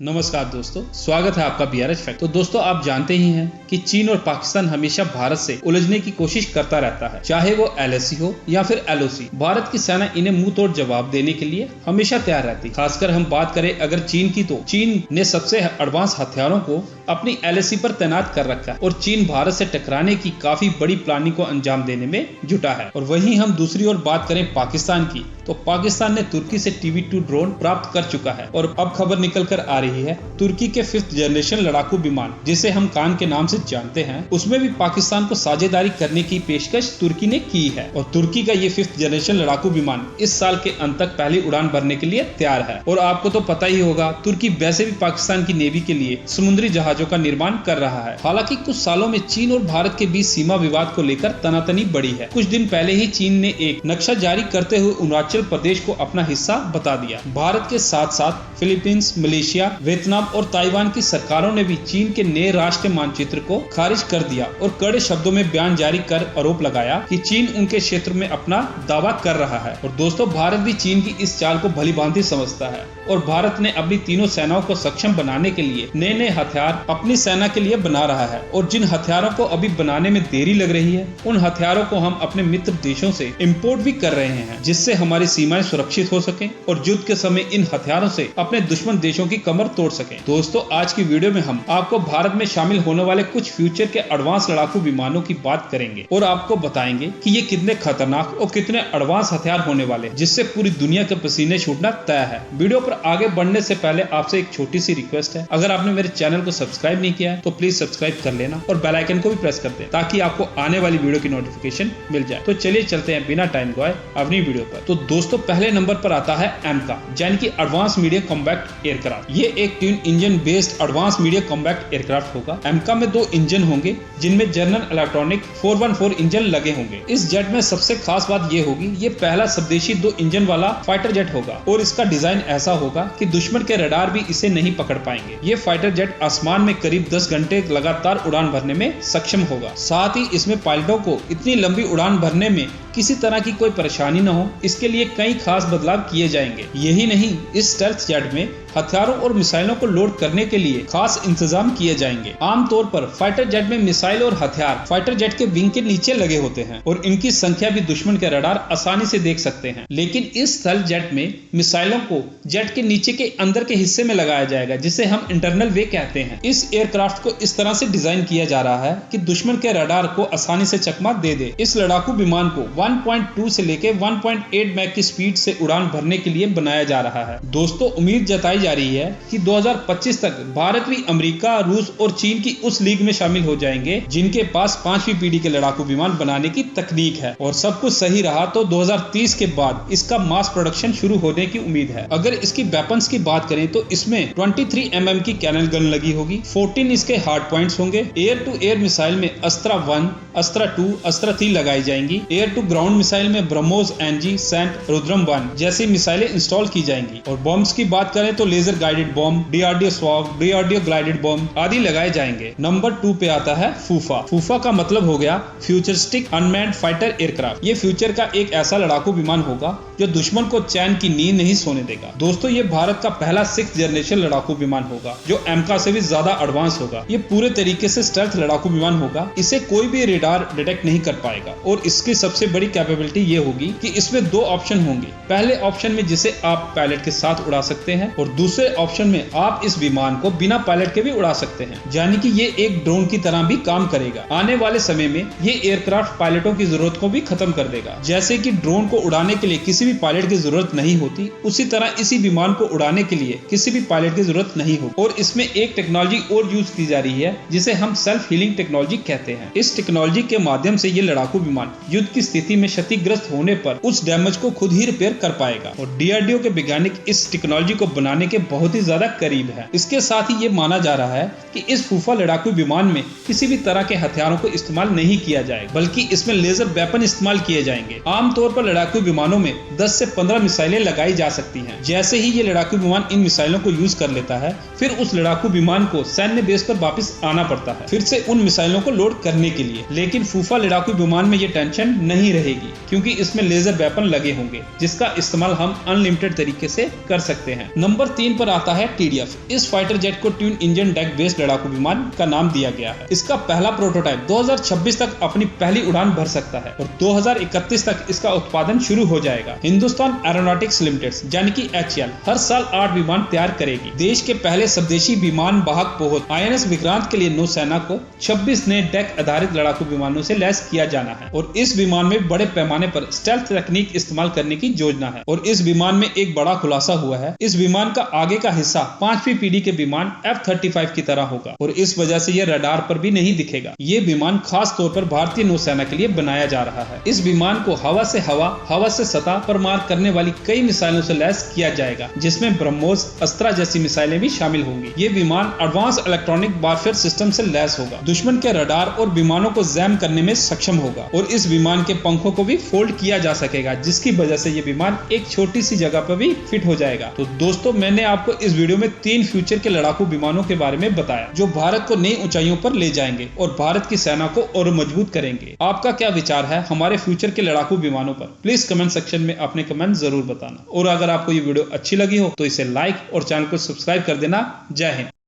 नमस्कार दोस्तों, स्वागत है आपका बीआरएच फैक्ट। तो दोस्तों, आप जानते ही हैं कि चीन और पाकिस्तान हमेशा भारत से उलझने की कोशिश करता रहता है, चाहे वो एलएसी हो या फिर एलओसी। भारत की सेना इन्हें मुंह तोड़ जवाब देने के लिए हमेशा तैयार रहती। खासकर हम बात करें अगर चीन की, तो चीन ने सबसे एडवांस हथियारों को अपनी एलएसी पर तैनात कर रखा है और चीन भारत से टकराने की काफी बड़ी प्लानिंग को अंजाम देने में जुटा है। और वहीं हम दूसरी ओर बात करें पाकिस्तान की, तो पाकिस्तान ने तुर्की से TB2 ड्रोन प्राप्त कर चुका है और अब खबर निकल कर आ रही है तुर्की के 5th जनरेशन लड़ाकू विमान, जिसे हम कान के नाम से जानते हैं, उसमें भी पाकिस्तान को साझेदारी करने की पेशकश तुर्की ने की है। और तुर्की का ये 5th जनरेशन लड़ाकू विमान इस साल के अंत तक पहली उड़ान भरने के लिए तैयार है। और आपको तो पता ही होगा, तुर्की वैसे भी पाकिस्तान की नेवी के लिए समुद्री जहाजों का निर्माण कर रहा है। हालांकि कुछ सालों में चीन और भारत के बीच सीमा विवाद को लेकर तनातनी बढ़ी है। कुछ दिन पहले ही चीन ने एक नक्शा जारी करते हुए अरुणाचल प्रदेश को अपना हिस्सा बता दिया। भारत के साथ साथ फिलीपींस, मलेशिया, वियतनाम और ताइवान की सरकारों ने भी चीन के नए राष्ट्रीय मानचित्र को खारिज कर दिया और कड़े शब्दों में बयान जारी कर आरोप लगाया कि चीन उनके क्षेत्र में अपना दावा कर रहा है। और दोस्तों, भारत भी चीन की इस चाल को भलीभांति समझता है और भारत ने अपनी तीनों सेनाओं को सक्षम बनाने के लिए नए नए हथियार अपनी सेना के लिए बना रहा है। और जिन हथियारों को अभी बनाने में देरी लग रही है, उन हथियारों को हम अपने मित्र देशों से इम्पोर्ट भी कर रहे हैं, जिससे हमारी सीमाएं सुरक्षित हो सके और युद्ध के समय इन हथियारों से अपने दुश्मन देशों की कमर तोड़ सके। दोस्तों, आज की वीडियो में हम आपको भारत में शामिल होने वाले कुछ फ्यूचर के एडवांस लड़ाकू विमानों की बात करेंगे और आपको बताएंगे कि ये कितने खतरनाक और कितने एडवांस हथियार होने वाले, जिससे पूरी दुनिया के पसीने छूटना तय है। वीडियो पर आगे बढ़ने से पहले आपसे एक छोटी सी रिक्वेस्ट है, अगर आपने मेरे चैनल को सब्सक्राइब नहीं किया है तो प्लीज सब्सक्राइब कर लेना और बेल आइकन को भी प्रेस कर दें ताकि आपको आने वाली वीडियो की नोटिफिकेशन मिल जाए। तो चलिए चलते हैं बिना टाइम गवाए अपनी वीडियो पर। तो दोस्तों, पहले नंबर पर आता है एमका, यानी कि एडवांस मीडियम कॉम्बैक्ट एयरक्राफ्ट। ये एक twin engine based advance medium combat aircraft होगा। एमका में 2 इंजन होंगे, जिनमें जनरल इलेक्ट्रॉनिक 414 इंजन लगे होंगे। इस जेट में सबसे खास बात ये होगी, ये पहला स्वदेशी 2 इंजन वाला फाइटर जेट होगा और इसका डिजाइन ऐसा होगा कि दुश्मन के रडार भी इसे नहीं पकड़ पाएंगे। ये फाइटर जेट आसमान में करीब 10 घंटे लगातार उड़ान भरने में सक्षम होगा। साथ ही इसमें पायलटों को इतनी लंबी उड़ान भरने में किसी तरह की कोई परेशानी न हो, इसके लिए कई खास बदलाव किए जाएंगे। यही नहीं, इस स्टेल्थ जेट में हथियारों और मिसाइलों को लोड करने के लिए खास इंतजाम किए जाएंगे। आमतौर पर फाइटर जेट में मिसाइल और हथियार फाइटर जेट के विंग के नीचे लगे होते हैं और इनकी संख्या भी दुश्मन के रडार आसानी से देख सकते हैं। लेकिन इस स्टेल्थ जेट में मिसाइलों को जेट के नीचे के अंदर के हिस्से में लगाया जाएगा, जिसे हम इंटरनल वे कहते हैं। इस एयरक्राफ्ट को इस तरह से डिजाइन किया जा रहा है कि दुश्मन के रडार को आसानी से चकमा दे दे। इस लड़ाकू विमान को 1.2 से लेकर 1.8 मैक की स्पीड से उड़ान भरने के लिए बनाया जा रहा है। दोस्तों, उम्मीद जताई जा रही है कि 2025 तक भारत भी अमेरिका, रूस और चीन की उस लीग में शामिल हो जाएंगे जिनके पास 5वीं पीढ़ी के लड़ाकू विमान बनाने की तकनीक है। और सब कुछ सही रहा तो 2030 के बाद इसका मास प्रोडक्शन शुरू होने की उम्मीद है। अगर इसकी वेपन्स की बात करें तो इसमें 23 mm की कैनन गन लगी होगी, 14 इसके हार्ड पॉइंट्स होंगे। एयर टू एयर मिसाइल में अस्त्रा 1, अस्त्रा 2, अस्त्रा 3 लगाई जाएंगी। एयर टू ग्राउंड मिसाइल में ब्रह्मोस, एनजी, सेंट, रुद्रम 1 जैसी मिसाइलें इंस्टॉल की जाएंगी। और बॉम्ब्स की बात करें तो लेजर गाइडेड बॉम्ब, डीआरडीओ स्वाव, डीआरडीओ ग्लाइडेड बॉम्ब आदि लगाए जाएंगे। नंबर 2 पे आता है फूफा। फूफा का मतलब हो गया फ्यूचरिस्टिक अनमैन्ड फाइटर एयरक्राफ्ट। ये फ्यूचर का एक ऐसा लड़ाकू विमान होगा जो दुश्मन को चैन की नींद नहीं सोने देगा। दोस्तों, ये भारत का पहला 6th जनरेशन लड़ाकू विमान होगा जो एमका से भी ज्यादा एडवांस होगा। ये पूरे तरीके से स्टेल्थ लड़ाकू विमान होगा, इसे कोई भी रेडार डिटेक्ट नहीं कर पाएगा। और इसकी सबसे बड़ी कैपेबिलिटी ये होगी कि इसमें 2 ऑप्शन होंगे। पहले ऑप्शन में जिसे आप पायलट के साथ उड़ा सकते हैं और दूसरे ऑप्शन में आप इस विमान को बिना पायलट के भी उड़ा सकते हैं, यानी कि ये एक ड्रोन की तरह भी काम करेगा। आने वाले समय में ये एयरक्राफ्ट पायलटों की जरूरत को भी खत्म कर देगा। जैसे कि ड्रोन को उड़ाने के लिए किसी भी पायलट की जरूरत नहीं होती, उसी तरह इसी विमान को उड़ाने के लिए किसी भी पायलट की जरूरत नहीं होगी। और इसमें एक टेक्नोलॉजी और यूज की जा रही है जिसे हम सेल्फ हीलिंग टेक्नोलॉजी कहते हैं। इस टेक्नोलॉजी के माध्यम से ये लड़ाकू विमान युद्ध की स्थिति में क्षतिग्रस्त होने पर उस डैमेज को खुद ही रिपेयर कर पाएगा। और डीआरडीओ के वैज्ञानिक इस टेक्नोलॉजी को बनाने के बहुत ही ज्यादा करीब है। इसके साथ ही ये माना जा रहा है कि इस फूफा लड़ाकू विमान में किसी भी तरह के हथियारों को इस्तेमाल नहीं किया जाएगा, बल्कि इसमें लेजर वेपन इस्तेमाल किए जाएंगे। आमतौर पर लड़ाकू विमानों में 10 से 15 मिसाइलें लगाई जा सकती हैं। जैसे ही ये लड़ाकू विमान इन मिसाइलों को यूज कर लेता है, फिर उस लड़ाकू विमान को सैन्य बेस पर वापस आना पड़ता है फिर से उन मिसाइलों को लोड करने के लिए। लेकिन फूफा लड़ाकू विमान में ये टेंशन नहीं रहेगी क्योंकि इसमें लेजर वेपन लगे होंगे जिसका इस्तेमाल हम अनलिमिटेड तरीके से कर सकते हैं। नंबर 3 पर आता है TDF। इस फाइटर जेट को ट्विन इंजन डेक बेस्ड लड़ाकू विमान का नाम दिया गया है। इसका पहला प्रोटोटाइप 2026 तक अपनी पहली उड़ान भर सकता है और 2031 तक इसका उत्पादन शुरू हो जाएगा। हिंदुस्तान एरोनॉटिक्स लिमिटेड यानी कि HAL हर साल 8 विमान तैयार करेगी। देश के पहले स्वदेशी विमान वाहक पोत INS विक्रांत के लिए नौसेना को 26 नए डेक आधारित लड़ाकू विमानों से लैस किया जाना है और इस विमान में बड़े पैमाने पर स्टेल्थ तकनीक इस्तेमाल करने की योजना है। और इस विमान में एक बड़ा खुलासा हुआ है, इस विमान का आगे का हिस्सा 5वीं पीढ़ी के विमान F-35 की तरह होगा और इस वजह से यह रडार पर भी नहीं दिखेगा। ये विमान खास तौर पर भारतीय नौसेना के लिए बनाया जा रहा है। इस विमान को हवा से सतह पर मार करने वाली कई मिसाइलों से लैस किया जाएगा जिसमें ब्रह्मोस, अस्त्रा जैसी मिसाइलें भी शामिल होंगी। ये विमान एडवांस इलेक्ट्रॉनिक वारफेयर सिस्टम से लैस होगा, दुश्मन के रडार और विमानों को जैम करने में सक्षम होगा और इस विमान के पंखों को भी फोल्ड किया जा सकेगा जिसकी वजह से ये विमान एक छोटी सी जगह पर भी फिट हो जाएगा। तो दोस्तों, मैंने आपको इस वीडियो में 3 फ्यूचर के लड़ाकू विमानों के बारे में बताया जो भारत को नई ऊंचाइयों पर ले जाएंगे और भारत की सेना को और मजबूत करेंगे। आपका क्या विचार है हमारे फ्यूचर के लड़ाकू विमानों पर? प्लीज कमेंट सेक्शन में अपने कमेंट जरूर बताना और अगर आपको ये वीडियो अच्छी लगी हो तो इसे लाइक और चैनल को सब्सक्राइब कर देना। जय हिंद।